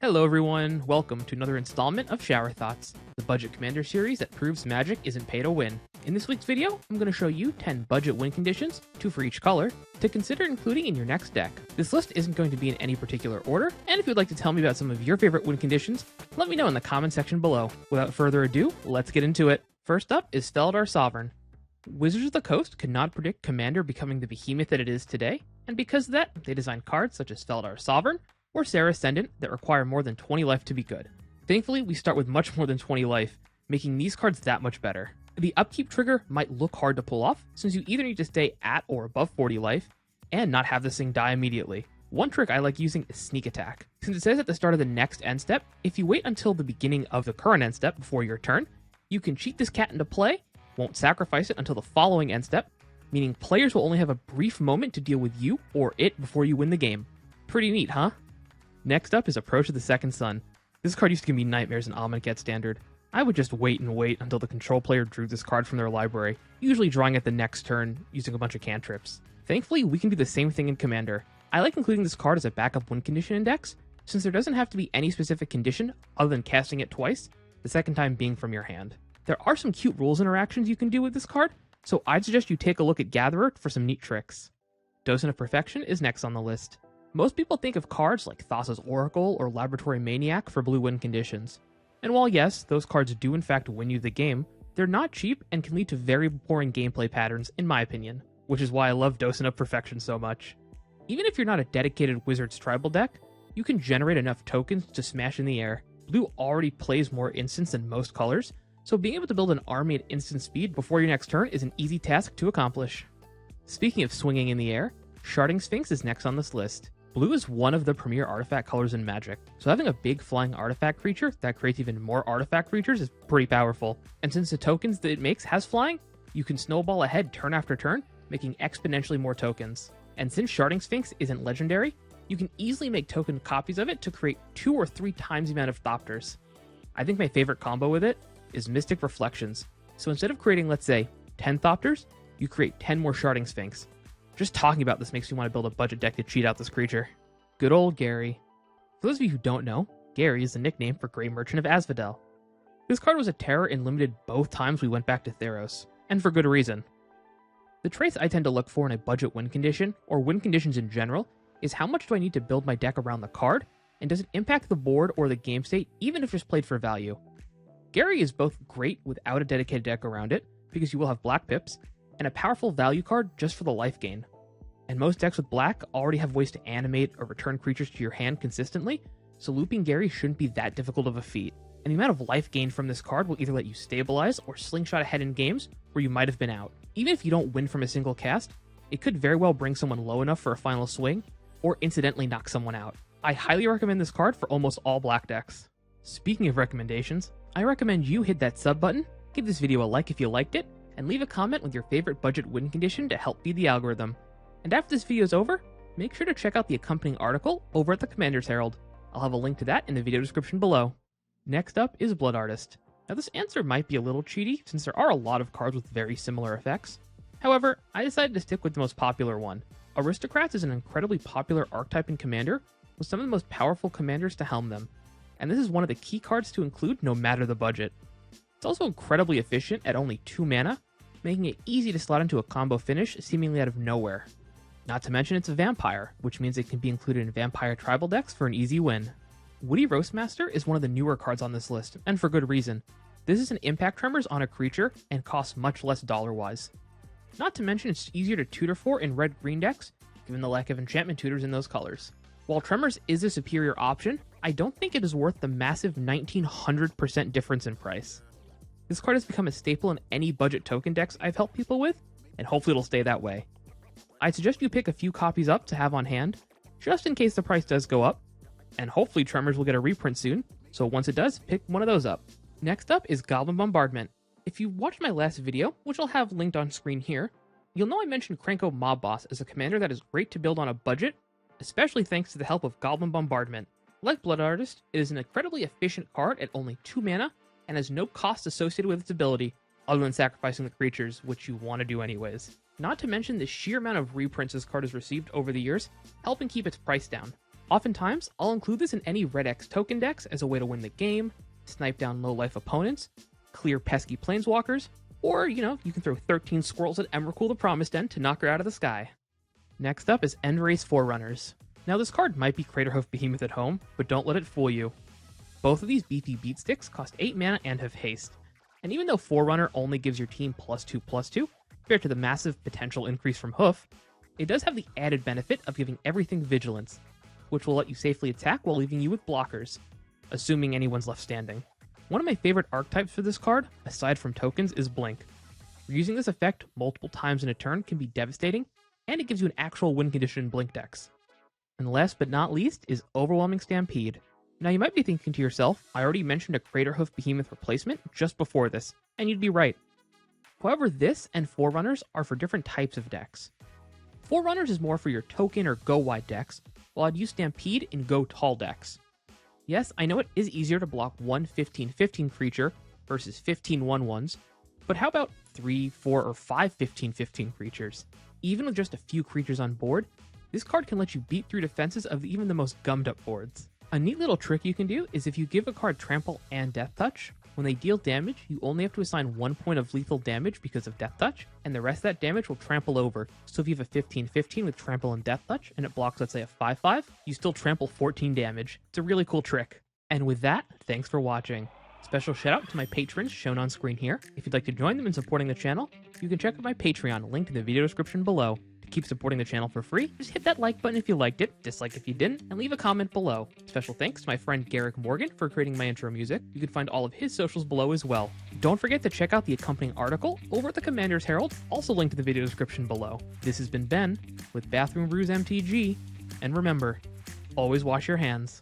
Hello everyone, welcome to another installment of Shower Thoughts, the budget commander series that proves magic isn't pay to win. In this week's video, I'm going to show you 10 budget win conditions, 2 for each color, to consider including in your next deck. This list isn't going to be in any particular order, and if you'd like to tell me about some of your favorite win conditions, let me know in the comment section below. Without further ado, let's get into it. First up is Felidar Sovereign. Wizards of the Coast could not predict Commander becoming the behemoth that it is today, and because of that, they designed cards such as Felidar Sovereign or Serra Ascendant that require more than 20 life to be good. Thankfully, we start with much more than 20 life, making these cards that much better. The upkeep trigger might look hard to pull off, since you either need to stay at or above 40 life, and not have this thing die immediately. One trick I like using is Sneak Attack. Since it says at the start of the next end step, if you wait until the beginning of the current end step before your turn, you can cheat this cat into play, won't sacrifice it until the following end step, meaning players will only have a brief moment to deal with you or it before you win the game. Pretty neat, huh? Next up is Approach of the Second Sun. This card used to give me nightmares in Amonkhet Standard. I would just wait and wait until the control player drew this card from their library, usually drawing it the next turn using a bunch of cantrips. Thankfully, we can do the same thing in Commander. I like including this card as a backup win condition in decks, since there doesn't have to be any specific condition other than casting it twice, the second time being from your hand. There are some cute rules interactions you can do with this card, so I'd suggest you take a look at Gatherer for some neat tricks. Docent of Perfection is next on the list. Most people think of cards like Thassa's Oracle or Laboratory Maniac for blue win conditions. And while yes, those cards do in fact win you the game, they're not cheap and can lead to very boring gameplay patterns in my opinion, which is why I love Docent of Perfection so much. Even if you're not a dedicated Wizards tribal deck, you can generate enough tokens to smash in the air. Blue already plays more instants than most colors, so being able to build an army at instant speed before your next turn is an easy task to accomplish. Speaking of swinging in the air, Sharding Sphinx is next on this list. Blue is one of the premier artifact colors in Magic, so having a big flying artifact creature that creates even more artifact creatures is pretty powerful. And since the tokens that it makes has flying, you can snowball ahead turn after turn, making exponentially more tokens. And since Sharding Sphinx isn't legendary, you can easily make token copies of it to create 2 or 3 times the amount of Thopters. I think my favorite combo with it is Mystic Reflections. So instead of creating, let's say, 10 Thopters, you create 10 more Sharding Sphinx. Just talking about this makes me want to build a budget deck to cheat out this creature. Good old Gary. For those of you who don't know, Gary is the nickname for Grey Merchant of Asphodel. This card was a terror and limited both times we went back to Theros, and for good reason. The traits I tend to look for in a budget win condition, or win conditions in general, is how much do I need to build my deck around the card, and does it impact the board or the game state even if just played for value. Gary is both great without a dedicated deck around it, because you will have black pips, and a powerful value card just for the life gain. And most decks with black already have ways to animate or return creatures to your hand consistently, so looping Gary shouldn't be that difficult of a feat. And the amount of life gained from this card will either let you stabilize or slingshot ahead in games where you might have been out. Even if you don't win from a single cast, it could very well bring someone low enough for a final swing, or incidentally knock someone out. I highly recommend this card for almost all black decks. Speaking of recommendations, I recommend you hit that sub button, give this video a like if you liked it, and leave a comment with your favorite budget win condition to help feed the algorithm. And after this video is over, make sure to check out the accompanying article over at the Commander's Herald. I'll have a link to that in the video description below. Next up is Blood Artist. Now this answer might be a little cheaty since there are a lot of cards with very similar effects. However, I decided to stick with the most popular one. Aristocrats is an incredibly popular archetype in Commander, with some of the most powerful commanders to helm them. And this is one of the key cards to include no matter the budget. It's also incredibly efficient at only 2 mana, making it easy to slot into a combo finish seemingly out of nowhere. Not to mention it's a vampire, which means it can be included in vampire tribal decks for an easy win. Woody Roastmaster is one of the newer cards on this list, and for good reason. This is an impact tremors on a creature and costs much less dollar-wise. Not to mention it's easier to tutor for in red-green decks, given the lack of enchantment tutors in those colors. While Tremors is a superior option, I don't think it is worth the massive 1900% difference in price. This card has become a staple in any budget token decks I've helped people with, and hopefully it'll stay that way. I'd suggest you pick a few copies up to have on hand, just in case the price does go up, and hopefully Tremors will get a reprint soon, so once it does, pick one of those up. Next up is Goblin Bombardment. If you watched my last video, which I'll have linked on screen here, you'll know I mentioned Krenko Mob Boss as a commander that is great to build on a budget, especially thanks to the help of Goblin Bombardment. Like Blood Artist, it is an incredibly efficient card at only 2 mana, and has no cost associated with its ability, other than sacrificing the creatures, which you want to do anyways. Not to mention the sheer amount of reprints this card has received over the years, helping keep its price down. Oftentimes, I'll include this in any Red X token decks as a way to win the game, snipe down low-life opponents, clear pesky planeswalkers, or, you can throw 13 squirrels at Emrakul the Promised End to knock her out of the sky. Next up is Endrace Forerunners. Now this card might be Craterhoof Behemoth at home, but don't let it fool you. Both of these beefy beat sticks cost 8 mana and have haste, and even though Forerunner only gives your team +2/+2, compared to the massive potential increase from Hoof, it does have the added benefit of giving everything Vigilance, which will let you safely attack while leaving you with blockers, assuming anyone's left standing. One of my favorite archetypes for this card, aside from tokens, is Blink. Using this effect multiple times in a turn can be devastating, and it gives you an actual win condition in Blink decks. And last but not least is Overwhelming Stampede. Now you might be thinking to yourself, I already mentioned a Craterhoof Behemoth replacement just before this, and you'd be right. However, this and Forerunners are for different types of decks. Forerunners is more for your token or go wide decks, while I'd use Stampede in go tall decks. Yes, I know it is easier to block one 15/15 creature versus 15 1/1s, but how about 3, 4, or 5 15/15 creatures? Even with just a few creatures on board, this card can let you beat through defenses of even the most gummed up boards. A neat little trick you can do is if you give a card Trample and Death Touch, when they deal damage, you only have to assign 1 point of lethal damage because of Death Touch, and the rest of that damage will trample over. So if you have a 15/15 with Trample and Death Touch, and it blocks, let's say, a 5/5, you still trample 14 damage. It's a really cool trick. And with that, thanks for watching. Special shout out to my patrons shown on screen here. If you'd like to join them in supporting the channel, you can check out my Patreon, linked in the video description below. To keep supporting the channel for free, just hit that like button if you liked it, dislike if you didn't, and leave a comment below. Special thanks to my friend Garrick Morgan for creating my intro music. You can find all of his socials below as well. Don't forget to check out the accompanying article over at the Commander's Herald, also linked in the video description below. This has been Ben with Bathroom Brews MTG, and remember, always wash your hands.